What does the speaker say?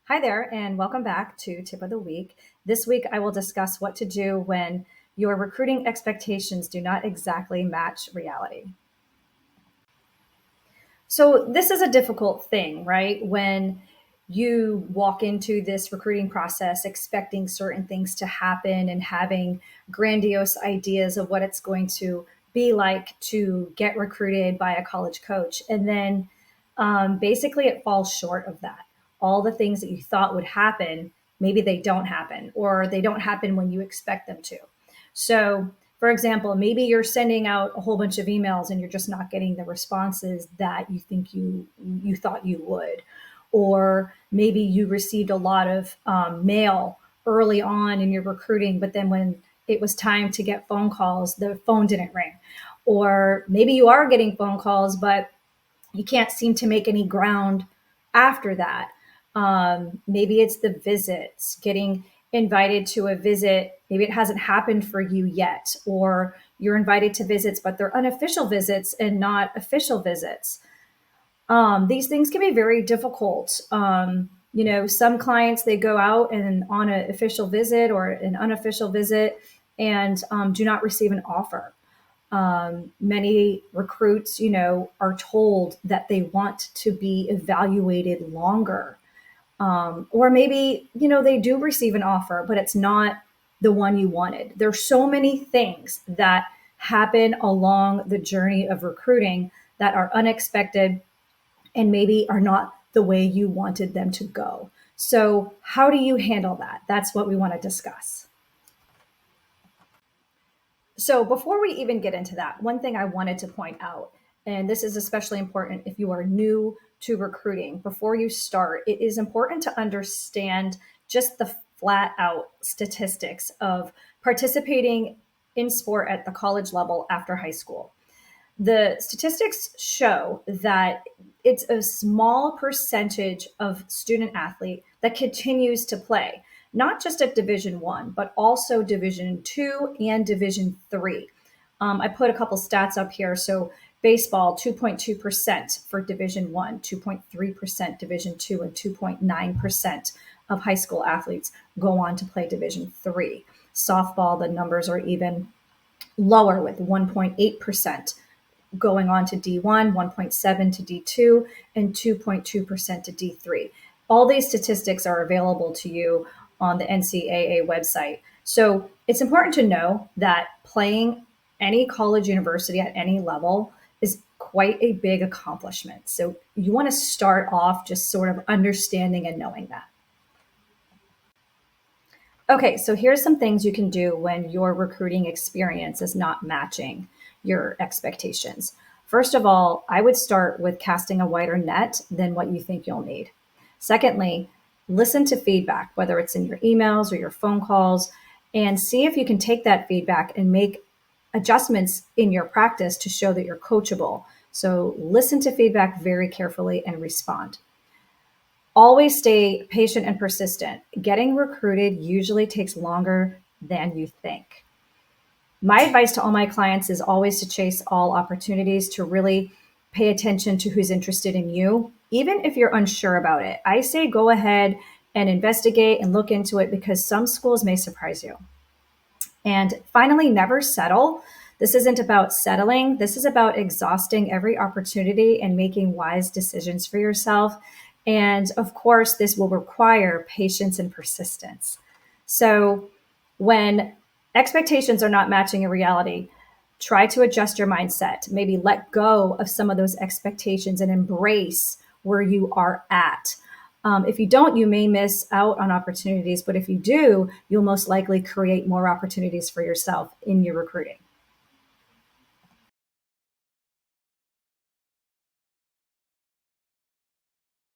Hi there, and welcome back to Tip of the Week. This week, I will discuss what to do when your recruiting expectations do not exactly match reality. So, this is a difficult thing, right? When you walk into this recruiting process expecting certain things to happen and having grandiose ideas of what it's going to be like to get recruited by a college coach. And then basically it falls short of that. All the things that you thought would happen, maybe they don't happen, or they don't happen when you expect them to. So, for example, maybe you're sending out a whole bunch of emails and you're just not getting the responses that you think you thought you would, or maybe you received a lot of mail early on in your recruiting, but then when it was time to get phone calls, the phone didn't ring, or maybe you are getting phone calls, but you can't seem to make any ground after that. Maybe it's the visits, getting invited to a visit. Maybe it hasn't happened for you yet, or you're invited to visits, but they're unofficial visits and not official visits. These things can be very difficult. Some clients, they go out and on an official visit or an unofficial visit and do not receive an offer. Many recruits, are told that they want to be evaluated longer. Or maybe, they do receive an offer, but it's not the one you wanted. There's so many things that happen along the journey of recruiting that are unexpected and maybe are not the way you wanted them to go. So, how do you handle that? That's what we want to discuss. So, before we even get into that, one thing I wanted to point out, and this is especially important if you are new to recruiting, before you start, it is important to understand just the flat out statistics of participating in sport at the college level after high school. The statistics show that it's a small percentage of student athlete that continues to play, not just at Division One, but also Division Two and Division Three. I put a couple stats up here. So baseball, 2.2% for Division One, 2.3% Division Two, and 2.9% of high school athletes go on to play Division Three. Softball, the numbers are even lower with 1.8% going on to D1, 1.7 to D2, and 2.2% to D3. All these statistics are available to you on the NCAA website. So it's important to know that playing any college university at any level is quite a big accomplishment. So you want to start off just sort of understanding and knowing that. Okay, so here's some things you can do when your recruiting experience is not matching your expectations. First of all, I would start with casting a wider net than what you think you'll need. Secondly, listen to feedback, whether it's in your emails or your phone calls, and see if you can take that feedback and make adjustments in your practice to show that you're coachable. So listen to feedback very carefully and respond. Always stay patient and persistent. Getting recruited usually takes longer than you think. My advice to all my clients is always to chase all opportunities, to really pay attention to who's interested in you, even if you're unsure about it. I say go ahead and investigate and look into it because some schools may surprise you. And finally, never settle. This isn't about settling. This is about exhausting every opportunity and making wise decisions for yourself. And of course, this will require patience and persistence. So when expectations are not matching a reality, try to adjust your mindset. Maybe let go of some of those expectations and embrace where you are at. If you don't, you may miss out on opportunities, but if you do, you'll most likely create more opportunities for yourself in your recruiting.